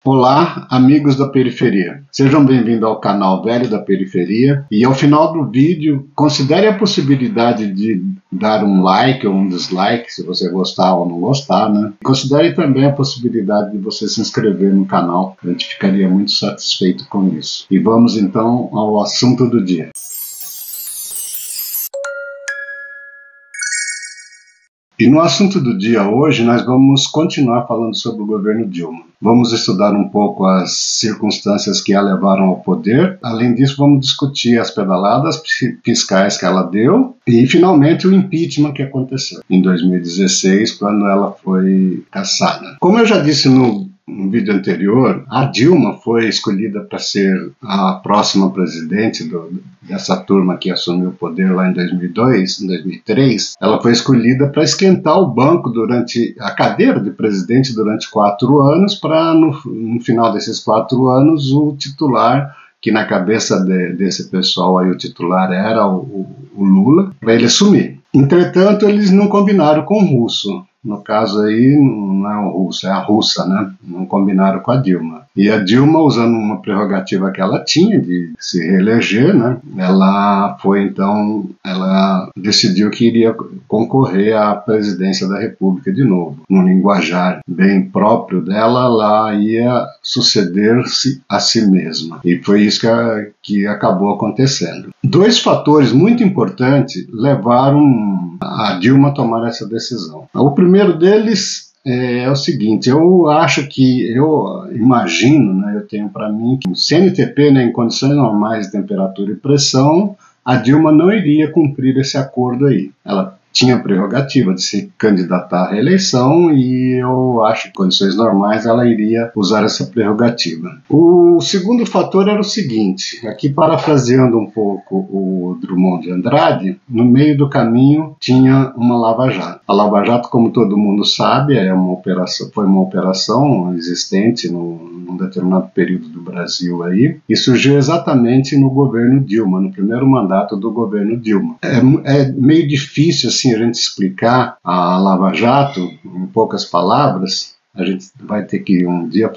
Olá, amigos da periferia. Sejam bem-vindos ao canal Velho da Periferia e ao final do vídeo, considere a possibilidade de dar um like ou um dislike, se você gostar ou não gostar, né? Considere também a possibilidade de você se inscrever no canal, a gente ficaria muito satisfeito com isso. E vamos então ao assunto do dia. E no assunto do dia hoje, nós vamos continuar falando sobre o governo Dilma. Vamos estudar um pouco as circunstâncias que a levaram ao poder. Além disso, vamos discutir as pedaladas fiscais que ela deu e, finalmente, o impeachment que aconteceu em 2016, quando ela foi cassada. Como eu já disse no vídeo anterior, a Dilma foi escolhida para ser a próxima presidente dessa turma que assumiu o poder lá em 2002, em 2003. Ela foi escolhida para esquentar o banco durante a cadeira de presidente durante 4 anos, para no final desses 4 anos o titular, que na cabeça desse pessoal aí o titular era o Lula, para ele assumir. Entretanto, eles não combinaram com o russo. No caso aí, não é o russo, é a russa, né? Não combinaram com a Dilma. E a Dilma, usando uma prerrogativa que ela tinha de se reeleger, né? Ela decidiu que iria concorrer à presidência da República de novo. No linguajar bem próprio dela, ela ia suceder-se a si mesma. E foi isso que acabou acontecendo. 2 fatores muito importantes levaram a Dilma a tomar essa decisão. O primeiro deles é o seguinte: eu imagino, né, eu tenho para mim que o CNTP, né, em condições normais de temperatura e pressão, a Dilma não iria cumprir esse acordo aí. Ela tinha a prerrogativa de se candidatar à reeleição e eu acho que em condições normais ela iria usar essa prerrogativa. O segundo fator era o seguinte, aqui parafraseando um pouco o Drummond de Andrade, no meio do caminho tinha uma lava-jato. A lava-jato, como todo mundo sabe, foi uma operação existente num determinado período do Brasil aí, e surgiu exatamente no governo Dilma, no primeiro mandato do governo Dilma. É meio difícil assim a gente explicar a Lava Jato em poucas palavras. A gente vai ter que um dia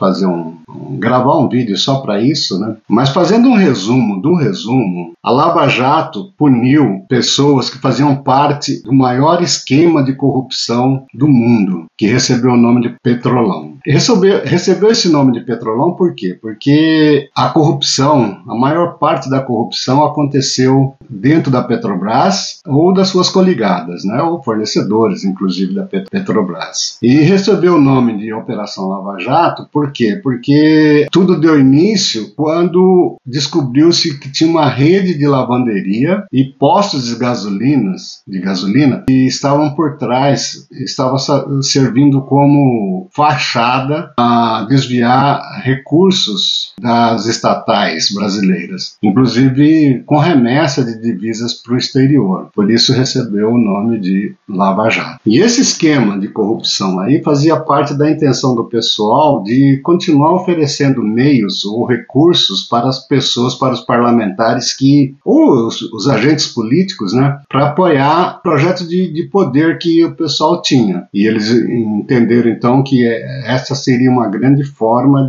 gravar um vídeo só para isso, né? Mas fazendo um resumo do resumo, a Lava Jato puniu pessoas que faziam parte do maior esquema de corrupção do mundo, que recebeu o nome de Petrolão. Recebeu esse nome de Petrolão por quê? Porque a corrupção, a maior parte da corrupção aconteceu dentro da Petrobras ou das suas coligadas, né? Ou fornecedores, inclusive, da Petrobras. E recebeu o nome de Operação Lava Jato por quê? Porque tudo deu início quando descobriu-se que tinha uma rede de lavanderia e postos de gasolina que estavam por trás, estavam servindo como fachada a desviar recursos das estatais brasileiras, inclusive com remessa de divisas para o exterior. Por isso recebeu o nome de Lava Jato. E esse esquema de corrupção aí fazia parte da intenção do pessoal de continuar oferecendo meios ou recursos para as pessoas, para os parlamentares ou os agentes políticos, né, para apoiar projetos de poder que o pessoal tinha. E eles entenderam então que essa seria uma grande forma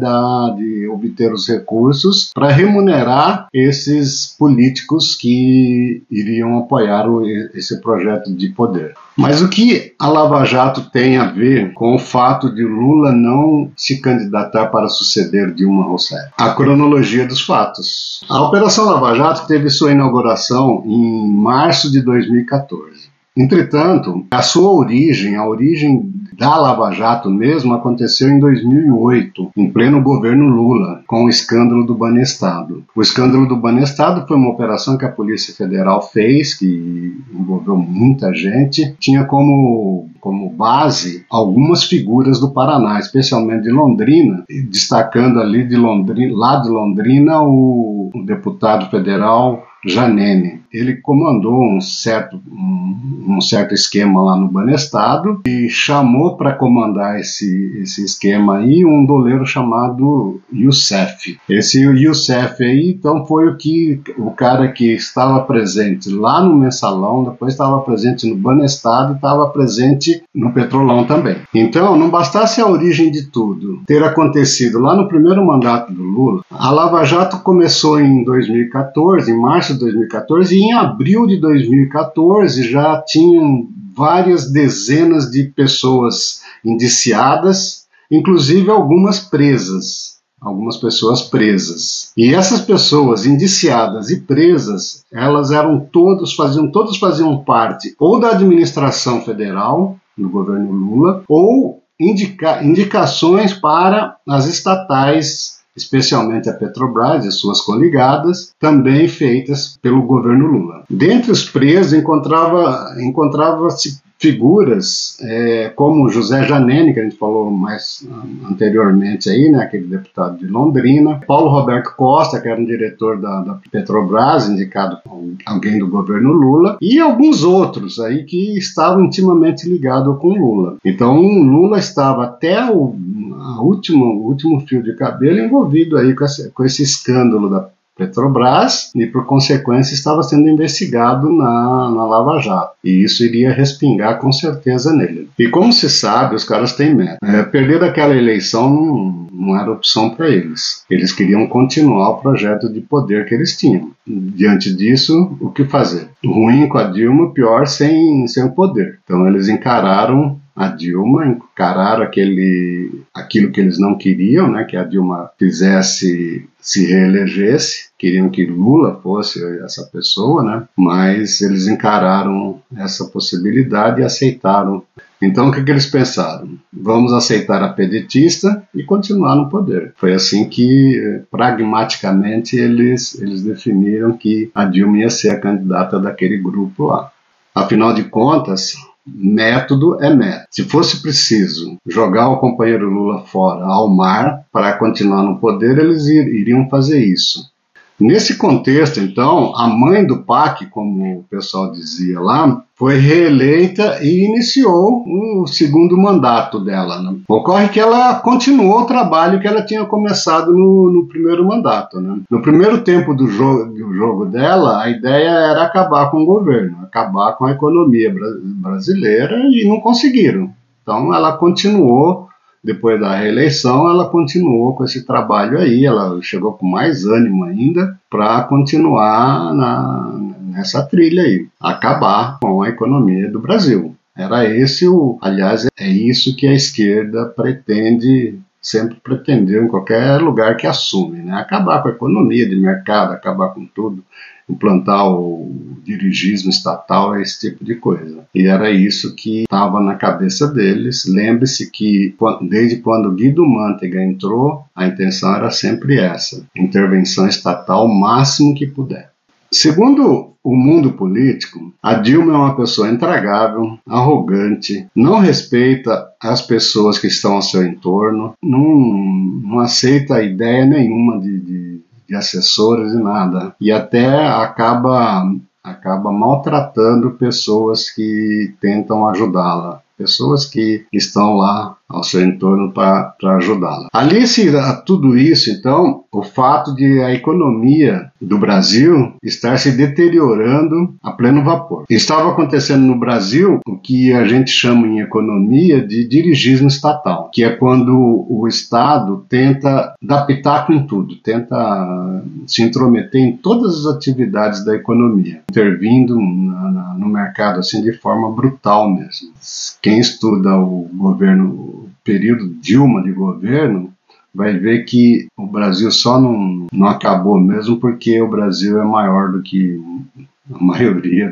de obter os recursos para remunerar esses políticos que iriam apoiar esse projeto de poder. Mas o que a Lava Jato tem a ver com o fato de Lula não se candidatar para suceder Dilma Rousseff? A cronologia dos fatos. A Operação Lava Jato teve sua inauguração em março de 2014. Entretanto, a origem da Lava Jato mesmo aconteceu em 2008, em pleno governo Lula, com o escândalo do Banestado. O escândalo do Banestado foi uma operação que a Polícia Federal fez, que envolveu muita gente, tinha como base algumas figuras do Paraná, especialmente de Londrina, destacando ali lá de Londrina o deputado federal Janene. ele comandou um certo esquema lá no Banestado e chamou para comandar esse esquema aí um doleiro chamado Youssef. Esse Youssef aí, então, foi o cara que estava presente lá no Mensalão, depois estava presente no Banestado e estava presente no Petrolão também. Então, não bastasse a origem de tudo ter acontecido lá no primeiro mandato do Lula, a Lava Jato começou em 2014, em março de 2014, e em abril de 2014 já tinham várias dezenas de pessoas indiciadas, inclusive algumas pessoas presas. E essas pessoas indiciadas e presas, elas todos faziam parte ou da administração federal, do governo Lula, ou indicações para as estatais, especialmente a Petrobras e suas coligadas, também feitas pelo governo Lula. Dentre os presos encontrava-se figuras como José Janene, que a gente falou mais anteriormente aí, né, aquele deputado de Londrina, Paulo Roberto Costa, que era um diretor da Petrobras, indicado por alguém do governo Lula, e alguns outros aí que estavam intimamente ligados com Lula. Então Lula estava até o último fio de cabelo envolvido aí com esse escândalo da Petrobras e, por consequência, estava sendo investigado na Lava Jato. E isso iria respingar com certeza nele. E como se sabe, os caras têm meta. Perder aquela eleição não era opção para eles. Eles queriam continuar o projeto de poder que eles tinham. Diante disso, o que fazer? Ruim com a Dilma, pior sem o poder. Então eles encararam a Dilma, encararam aquilo que eles não queriam, né, que a Dilma se reelegesse, queriam que Lula fosse essa pessoa, né, mas eles encararam essa possibilidade e aceitaram. Então o que eles pensaram? Vamos aceitar a pedetista e continuar no poder. Foi assim que, pragmaticamente, eles definiram que a Dilma ia ser a candidata daquele grupo lá. Afinal de contas, método é método. Se fosse preciso jogar o companheiro Lula fora ao mar para continuar no poder, eles iriam fazer isso. Nesse contexto, então, a mãe do PAC, como o pessoal dizia lá, foi reeleita e iniciou o segundo mandato dela, né? Ocorre que ela continuou o trabalho que ela tinha começado no primeiro mandato, né? No primeiro tempo do jogo dela, a ideia era acabar com o governo, acabar com a economia brasileira, e não conseguiram. Então ela continuou. Depois da reeleição, ela continuou com esse trabalho aí, ela chegou com mais ânimo ainda para continuar nessa trilha aí, acabar com a economia do Brasil. Era esse aliás, é isso que a esquerda sempre pretendeu em qualquer lugar que assume, né? Acabar com a economia de mercado, acabar com tudo, implantar o dirigismo estatal, esse tipo de coisa. E era isso que estava na cabeça deles. Lembre-se que desde quando Guido Mantega entrou, a intenção era sempre essa: intervenção estatal o máximo que puder. Segundo o mundo político, a Dilma é uma pessoa intragável, arrogante, não respeita as pessoas que estão ao seu entorno, não aceita ideia nenhuma de assessores e nada, e até acaba maltratando pessoas que tentam ajudá-la, pessoas que estão lá ao seu entorno para ajudá-la. Alice a tudo isso, então, o fato de a economia do Brasil estar se deteriorando a pleno vapor. Estava acontecendo no Brasil o que a gente chama em economia de dirigismo estatal, que é quando o Estado tenta dar pitaco em tudo, tenta se intrometer em todas as atividades da economia, intervindo no mercado assim de forma brutal mesmo. Quem estuda o período Dilma de governo vai ver que o Brasil só não acabou mesmo porque o Brasil é maior do que a maioria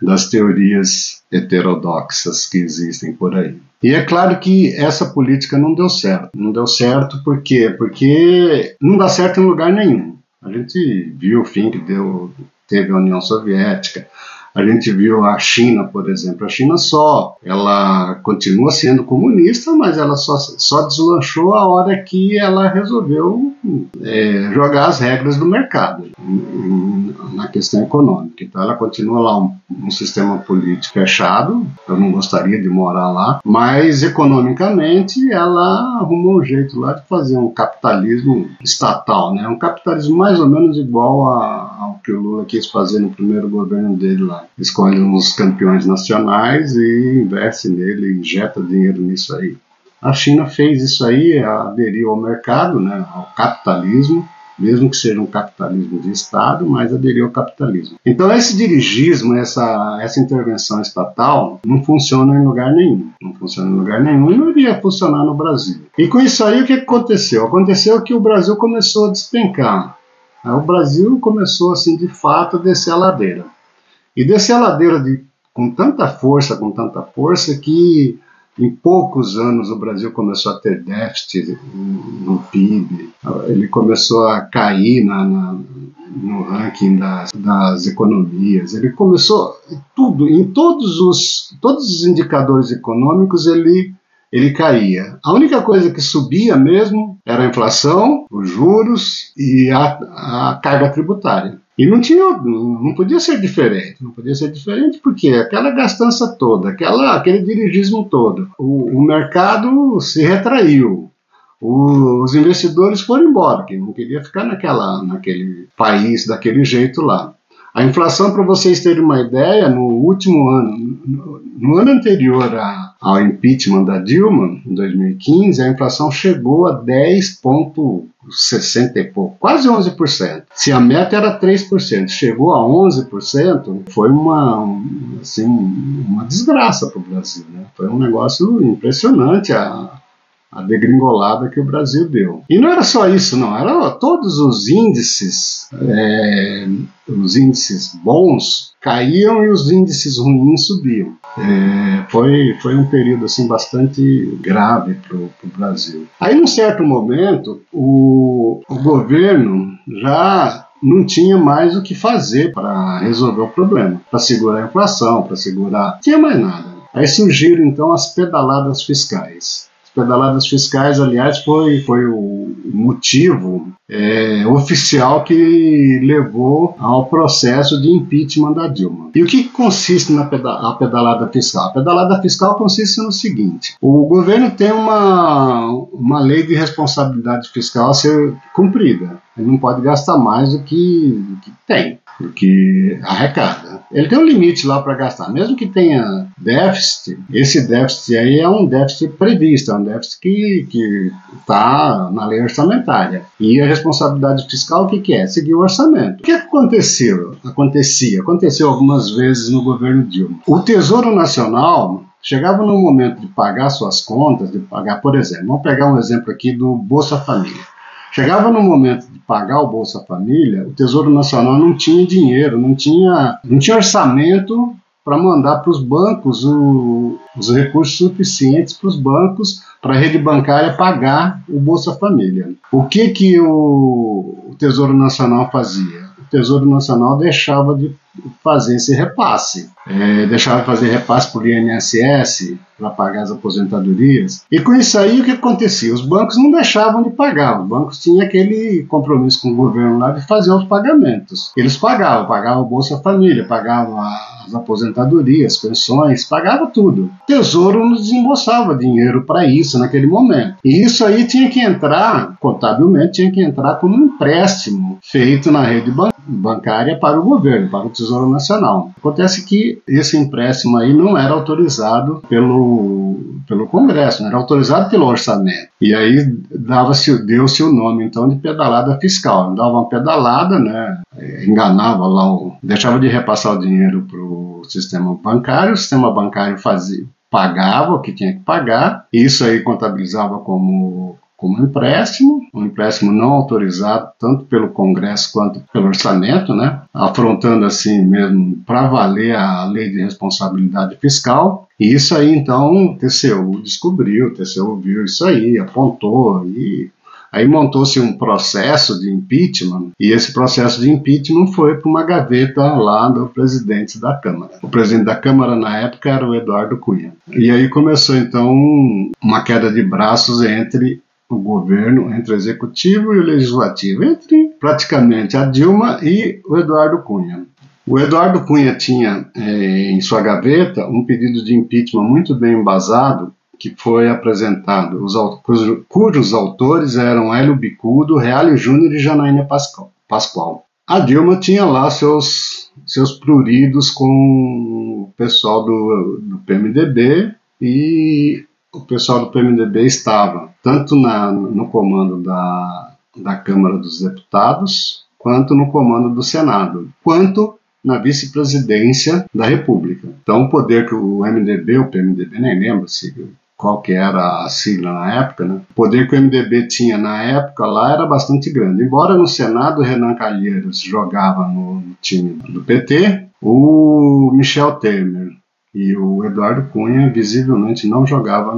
das teorias heterodoxas que existem por aí. E é claro que essa política não deu certo. Não deu certo por quê? Porque não dá certo em lugar nenhum. A gente viu o fim que teve a União Soviética, A gente viu a China, por exemplo. A China ela continua sendo comunista, mas ela só deslanchou a hora que ela resolveu jogar as regras do mercado na questão econômica. Então ela continua lá um sistema político fechado, eu não gostaria de morar lá, mas economicamente ela arrumou um jeito lá de fazer um capitalismo estatal, né? Um capitalismo mais ou menos igual ao que o Lula quis fazer no primeiro governo dele lá. Escolhe uns campeões nacionais e investe nele, injeta dinheiro nisso aí. A China fez isso aí, aderiu ao mercado, né, ao capitalismo, mesmo que seja um capitalismo de Estado, mas aderiu ao capitalismo. Então esse dirigismo, essa intervenção estatal não funciona em lugar nenhum. Não funciona em lugar nenhum e não iria funcionar no Brasil. E com isso aí o que aconteceu? Aconteceu que o Brasil começou a despencar. O Brasil começou assim de fato a descer a ladeira. E descer a ladeira com tanta força que em poucos anos o Brasil começou a ter déficit no PIB, ele começou a cair no ranking das economias, ele começou em todos os indicadores econômicos ele caía. A única coisa que subia mesmo era a inflação, os juros e a carga tributária. E não podia ser diferente. Não podia ser diferente porque aquela gastança toda, aquele dirigismo todo, o mercado se retraiu. Os investidores foram embora, que não queria ficar naquele país daquele jeito lá. A inflação, para vocês terem uma ideia, no último ano, no ano anterior ao impeachment da Dilma, em 2015, a inflação chegou a 10,60 e pouco, quase 11%. Se a meta era 3%, chegou a 11%, foi uma desgraça para o Brasil, né? Foi um negócio impressionante a degringolada que o Brasil deu. E não era só isso, não. Era todos os índices bons caíam e os índices ruins subiam. Foi um período assim, bastante grave para o Brasil. Aí, num certo momento, o governo já não tinha mais o que fazer para resolver o problema, para segurar a inflação, para segurar... Não tinha mais nada. Aí surgiram, então, as pedaladas fiscais. Pedaladas fiscais, aliás, foi o motivo oficial que levou ao processo de impeachment da Dilma. E o que consiste a pedalada fiscal? A pedalada fiscal consiste no seguinte: o governo tem uma lei de responsabilidade fiscal a ser cumprida. Ele não pode gastar mais do que tem, do que arrecada. Ele tem um limite lá para gastar, mesmo que tenha déficit. Esse déficit aí é um déficit previsto, é um déficit que está na lei orçamentária. E a responsabilidade fiscal, o que é? Seguir o orçamento. O que aconteceu? Aconteceu algumas vezes no governo Dilma. O Tesouro Nacional chegava no momento de pagar suas contas, de pagar, por exemplo, vamos pegar um exemplo aqui do Bolsa Família. Chegava no momento de pagar o Bolsa Família, o Tesouro Nacional não tinha dinheiro, não tinha orçamento para mandar para os bancos os recursos suficientes para os bancos, para a rede bancária pagar o Bolsa Família. O que o Tesouro Nacional fazia? O Tesouro Nacional deixava de fazer esse repasse. Deixava de fazer repasse por INSS para pagar as aposentadorias. E com isso aí, o que acontecia? Os bancos não deixavam de pagar. Os bancos tinham aquele compromisso com o governo lá de fazer os pagamentos. Eles pagavam o Bolsa Família, pagavam as aposentadorias, pensões, pagava tudo. O Tesouro não desembolsava dinheiro para isso naquele momento. E isso aí tinha que entrar, contabilmente, tinha que entrar como um empréstimo feito na rede bancária para o governo, para o Tesouro Nacional. Acontece que esse empréstimo aí não era autorizado pelo Congresso, não era autorizado pelo orçamento. E aí deu-se o nome, então, de pedalada fiscal. Dava uma pedalada, né? Enganava lá, deixava de repassar o dinheiro para o sistema bancário pagava o que tinha que pagar, e isso aí contabilizava como empréstimo, um empréstimo não autorizado tanto pelo Congresso quanto pelo orçamento, né? Afrontando assim mesmo para valer a lei de responsabilidade fiscal. E isso aí então o TCU descobriu, o TCU viu isso aí, apontou e Aí montou-se um processo de impeachment, e esse processo de impeachment foi para uma gaveta lá do presidente da Câmara. O presidente da Câmara, na época, era o Eduardo Cunha. E aí começou, então, uma queda de braços entre o governo, entre o executivo e o legislativo, entre praticamente a Dilma e o Eduardo Cunha. O Eduardo Cunha tinha em sua gaveta um pedido de impeachment muito bem embasado, que foi apresentado, cujos autores eram Hélio Bicudo, Reale Júnior e Janaína Pascoal. A Dilma tinha lá seus pruridos com o pessoal do PMDB, e o pessoal do PMDB estava tanto no comando da Câmara dos Deputados, quanto no comando do Senado, quanto na vice-presidência da República. Então, o poder que o MDB, o PMDB, nem lembro qual que era a sigla na época, né? O poder que o MDB tinha na época lá era bastante grande. Embora no Senado o Renan Calheiros jogava no time do PT, o Michel Temer e o Eduardo Cunha visivelmente não jogavam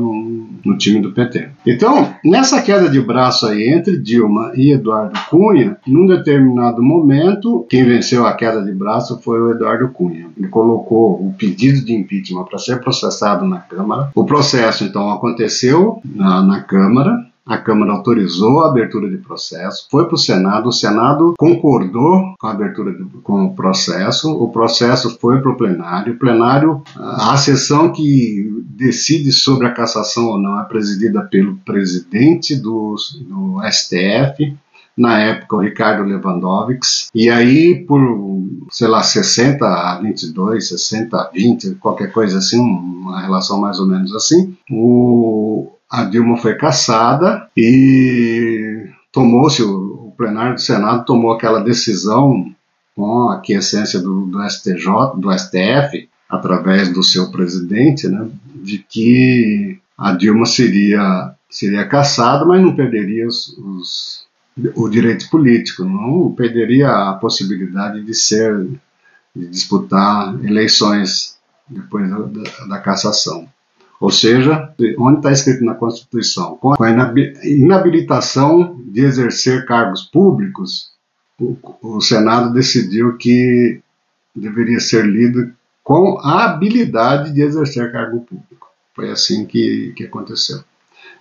no time do PT. Então, nessa queda de braço aí entre Dilma e Eduardo Cunha, num determinado momento, quem venceu a queda de braço foi o Eduardo Cunha. Ele colocou o pedido de impeachment para ser processado na Câmara. O processo, então, aconteceu na Câmara. A Câmara autorizou a abertura de processo, foi para o Senado concordou com a abertura com o processo foi para o plenário, a sessão que decide sobre a cassação ou não é presidida pelo presidente do STF, na época o Ricardo Lewandowski, e aí por, 60-22, 60-20, qualquer coisa assim, uma relação mais ou menos assim, a Dilma foi cassada e o plenário do Senado tomou aquela decisão com a aquiescência do STF, através do seu presidente, né, de que a Dilma seria cassada, mas não perderia o direito político, não perderia a possibilidade de disputar eleições depois da cassação. Ou seja, onde está escrito na Constituição, com a inabilitação de exercer cargos públicos, o Senado decidiu que deveria ser lido com a habilidade de exercer cargo público. Foi assim que aconteceu.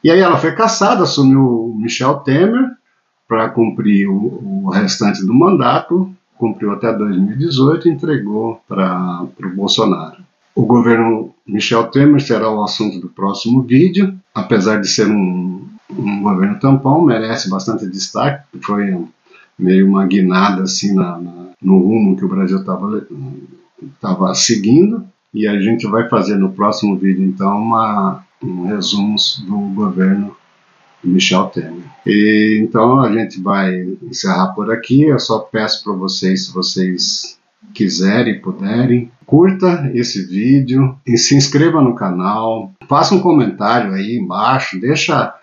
E aí ela foi cassada, assumiu o Michel Temer para cumprir o restante do mandato, cumpriu até 2018 e entregou para o Bolsonaro. O governo Michel Temer será o assunto do próximo vídeo. Apesar de ser um governo tampão, merece bastante destaque, foi meio uma guinada assim no rumo que o Brasil estava seguindo. E a gente vai fazer no próximo vídeo, então, um resumo do governo Michel Temer. E, então a gente vai encerrar por aqui. Eu só peço para vocês, se vocês quiserem e puderem, curta esse vídeo e se inscreva no canal, faça um comentário aí embaixo, deixa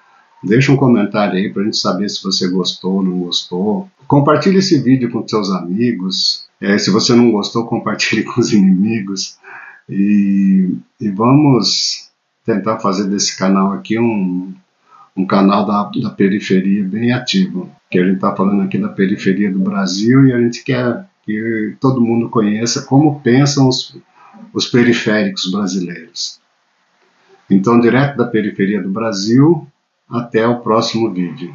um comentário aí para a gente saber se você gostou ou não gostou. Compartilhe esse vídeo com seus amigos, se você não gostou, compartilhe com os inimigos, e vamos tentar fazer desse canal aqui um canal da periferia bem ativo, que a gente está falando aqui da periferia do Brasil e a gente quer que todo mundo conheça como pensam os periféricos brasileiros. Então, direto da periferia do Brasil, até o próximo vídeo.